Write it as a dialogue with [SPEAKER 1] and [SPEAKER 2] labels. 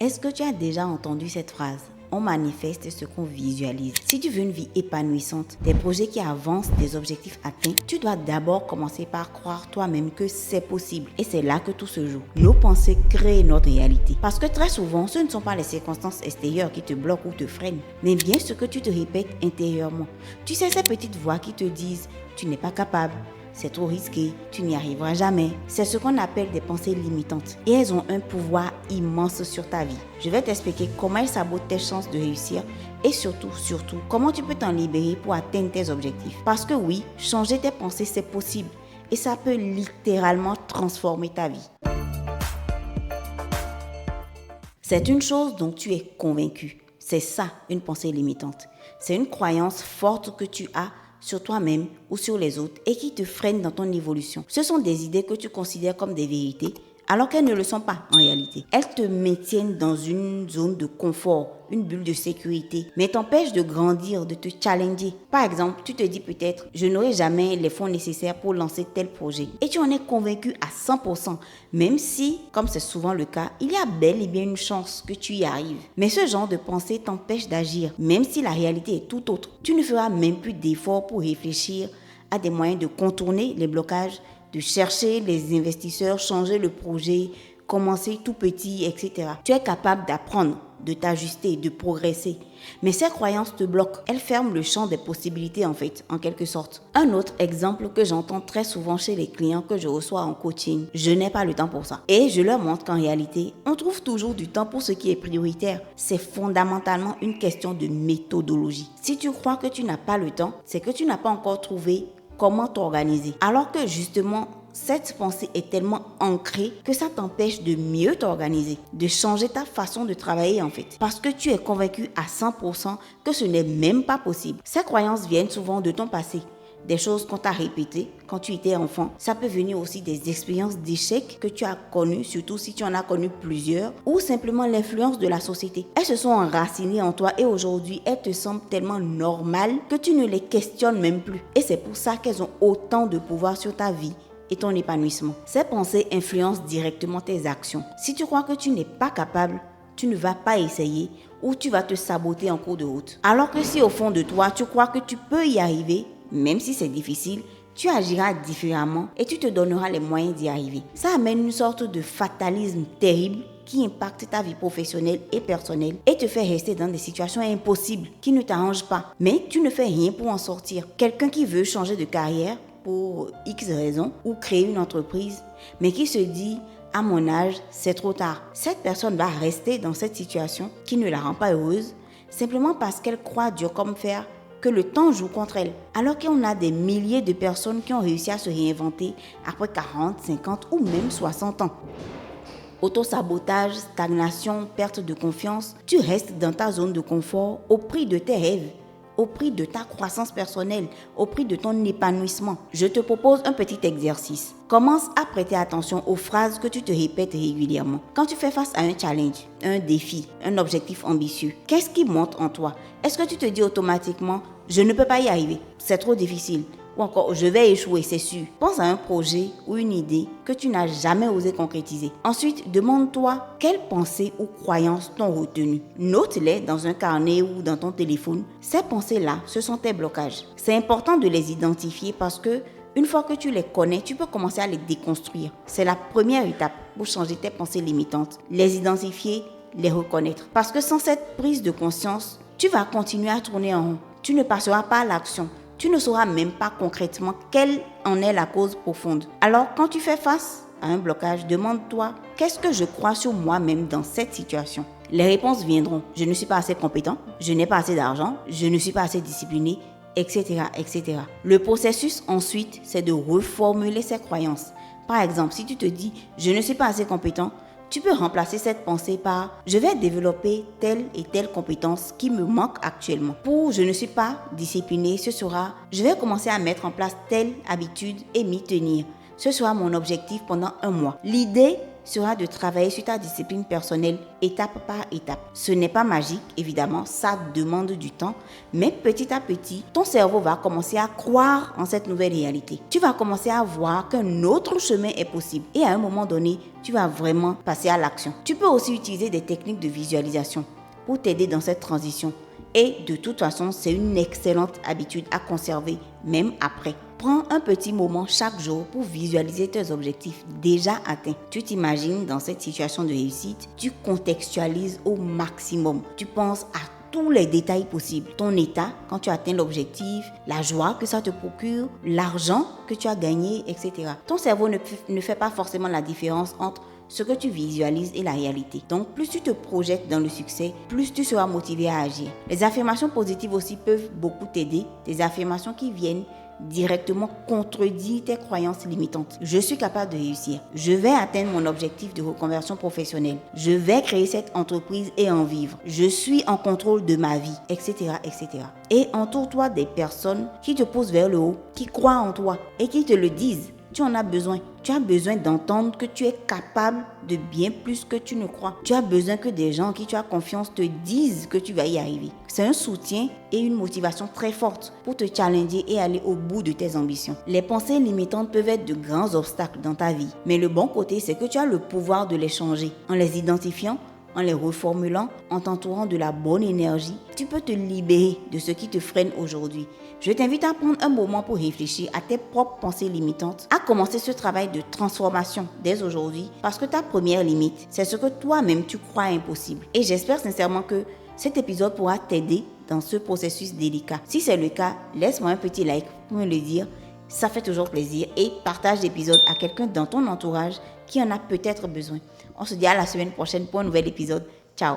[SPEAKER 1] Est-ce que tu as déjà entendu cette phrase ? On manifeste ce qu'on visualise. Si tu veux une vie épanouissante, des projets qui avancent, des objectifs atteints, tu dois d'abord commencer par croire toi-même que c'est possible. Et c'est là que tout se joue. Nos pensées créent notre réalité. Parce que très souvent, ce ne sont pas les circonstances extérieures qui te bloquent ou te freinent, mais bien ce que tu te répètes intérieurement. Tu sais, ces petites voix qui te disent « tu n'es pas capable ». C'est trop risqué, tu n'y arriveras jamais. C'est ce qu'on appelle des pensées limitantes. Et elles ont un pouvoir immense sur ta vie. Je vais t'expliquer comment elles sabotent tes chances de réussir et surtout, comment tu peux t'en libérer pour atteindre tes objectifs. Parce que oui, changer tes pensées, c'est possible. Et ça peut littéralement transformer ta vie. C'est une chose dont tu es convaincu. C'est ça, une pensée limitante. C'est une croyance forte que tu as sur toi-même ou sur les autres et qui te freinent dans ton évolution. Ce sont des idées que tu considères comme des vérités alors qu'elles ne le sont pas en réalité. Elles te maintiennent dans une zone de confort, une bulle de sécurité, mais t'empêchent de grandir, de te challenger. Par exemple, tu te dis peut-être « je n'aurai jamais les fonds nécessaires pour lancer tel projet » et tu en es convaincu à 100%, même si, comme c'est souvent le cas, il y a bel et bien une chance que tu y arrives. Mais ce genre de pensée t'empêche d'agir, même si la réalité est tout autre. Tu ne feras même plus d'efforts pour réfléchir à des moyens de contourner les blocages, de chercher les investisseurs, changer le projet, commencer tout petit, etc. Tu es capable d'apprendre, de t'ajuster, de progresser. Mais ces croyances te bloquent. Elles ferment le champ des possibilités en quelque sorte. Un autre exemple que j'entends très souvent chez les clients que je reçois en coaching, je n'ai pas le temps pour ça. Et je leur montre qu'en réalité, on trouve toujours du temps pour ce qui est prioritaire. C'est fondamentalement une question de méthodologie. Si tu crois que tu n'as pas le temps, c'est que tu n'as pas encore trouvé comment t'organiser. Alors que justement, cette pensée est tellement ancrée que ça t'empêche de mieux t'organiser, de changer ta façon de travailler en fait. Parce que tu es convaincu à 100% que ce n'est même pas possible. Ces croyances viennent souvent de ton passé. Des choses qu'on t'a répétées quand tu étais enfant. Ça peut venir aussi des expériences d'échecs que tu as connues, surtout si tu en as connu plusieurs, ou simplement l'influence de la société. Elles se sont enracinées en toi et aujourd'hui, elles te semblent tellement normales que tu ne les questionnes même plus. Et c'est pour ça qu'elles ont autant de pouvoir sur ta vie et ton épanouissement. Ces pensées influencent directement tes actions. Si tu crois que tu n'es pas capable, tu ne vas pas essayer ou tu vas te saboter en cours de route. Alors que si au fond de toi, tu crois que tu peux y arriver, même si c'est difficile, tu agiras différemment et tu te donneras les moyens d'y arriver. Ça amène une sorte de fatalisme terrible qui impacte ta vie professionnelle et personnelle et te fait rester dans des situations impossibles qui ne t'arrangent pas. Mais tu ne fais rien pour en sortir. Quelqu'un qui veut changer de carrière pour X raisons ou créer une entreprise, mais qui se dit « à mon âge, c'est trop tard ». Cette personne va rester dans cette situation qui ne la rend pas heureuse simplement parce qu'elle croit dur comme fer que le temps joue contre elle. Alors qu'on a des milliers de personnes qui ont réussi à se réinventer après 40, 50 ou même 60 ans. Autosabotage, stagnation, perte de confiance, tu restes dans ta zone de confort au prix de tes rêves, au prix de ta croissance personnelle, au prix de ton épanouissement. Je te propose un petit exercice. Commence à prêter attention aux phrases que tu te répètes régulièrement. Quand tu fais face à un challenge, un défi, un objectif ambitieux, qu'est-ce qui monte en toi? Est-ce que tu te dis automatiquement « je ne peux pas y arriver, c'est trop difficile » ou encore « je vais échouer, c'est sûr ». Pense à un projet ou une idée que tu n'as jamais osé concrétiser. Ensuite, demande-toi quelles pensées ou croyances t'ont retenu. Note-les dans un carnet ou dans ton téléphone. Ces pensées-là, ce sont tes blocages. C'est important de les identifier parce que une fois que tu les connais, tu peux commencer à les déconstruire. C'est la première étape pour changer tes pensées limitantes. Les identifier, les reconnaître. Parce que sans cette prise de conscience, tu vas continuer à tourner en rond. Tu ne passeras pas à l'action. Tu ne sauras même pas concrètement quelle en est la cause profonde. Alors, quand tu fais face à un blocage, demande-toi « qu'est-ce que je crois sur moi-même dans cette situation ?» Les réponses viendront. Je ne suis pas assez compétent, je n'ai pas assez d'argent, je ne suis pas assez discipliné, etc., etc. Le processus ensuite, c'est de reformuler ces croyances. Par exemple, si tu te dis « je ne suis pas assez compétent », tu peux remplacer cette pensée par « je vais développer telle et telle compétence qui me manque actuellement ». Pour « je ne suis pas discipliné », ce sera « je vais commencer à mettre en place telle habitude et m'y tenir ». Ce sera mon objectif pendant 1 mois. L'idée sera de travailler sur ta discipline personnelle étape par étape. Ce n'est pas magique, évidemment, ça demande du temps, mais petit à petit, ton cerveau va commencer à croire en cette nouvelle réalité. Tu vas commencer à voir qu'un autre chemin est possible et à un moment donné, tu vas vraiment passer à l'action. Tu peux aussi utiliser des techniques de visualisation pour t'aider dans cette transition. Et de toute façon, c'est une excellente habitude à conserver même après. Prends un petit moment chaque jour pour visualiser tes objectifs déjà atteints. Tu t'imagines dans cette situation de réussite, tu contextualises au maximum. Tu penses à tous les détails possibles. Ton état quand tu atteins l'objectif, la joie que ça te procure, l'argent que tu as gagné, etc. Ton cerveau ne fait pas forcément la différence entre ce que tu visualises et la réalité. Donc, plus tu te projettes dans le succès, plus tu seras motivé à agir. Les affirmations positives aussi peuvent beaucoup t'aider. Des affirmations qui viennent directement contredire tes croyances limitantes. Je suis capable de réussir. Je vais atteindre mon objectif de reconversion professionnelle. Je vais créer cette entreprise et en vivre. Je suis en contrôle de ma vie, etc., etc. Et entoure-toi des personnes qui te poussent vers le haut, qui croient en toi et qui te le disent. Tu en as besoin. Tu as besoin d'entendre que tu es capable de bien plus que tu ne crois. Tu as besoin que des gens en qui tu as confiance te disent que tu vas y arriver. C'est un soutien et une motivation très forte pour te challenger et aller au bout de tes ambitions. Les pensées limitantes peuvent être de grands obstacles dans ta vie. Mais le bon côté, c'est que tu as le pouvoir de les changer. En les identifiant, en les reformulant, en t'entourant de la bonne énergie, tu peux te libérer de ce qui te freine aujourd'hui. Je t'invite à prendre un moment pour réfléchir à tes propres pensées limitantes, à commencer ce travail de transformation dès aujourd'hui, parce que ta première limite, c'est ce que toi-même tu crois impossible. Et j'espère sincèrement que cet épisode pourra t'aider dans ce processus délicat. Si c'est le cas, laisse-moi un petit like pour me le dire. Ça fait toujours plaisir et partage l'épisode à quelqu'un dans ton entourage qui en a peut-être besoin. On se dit à la semaine prochaine pour un nouvel épisode. Ciao!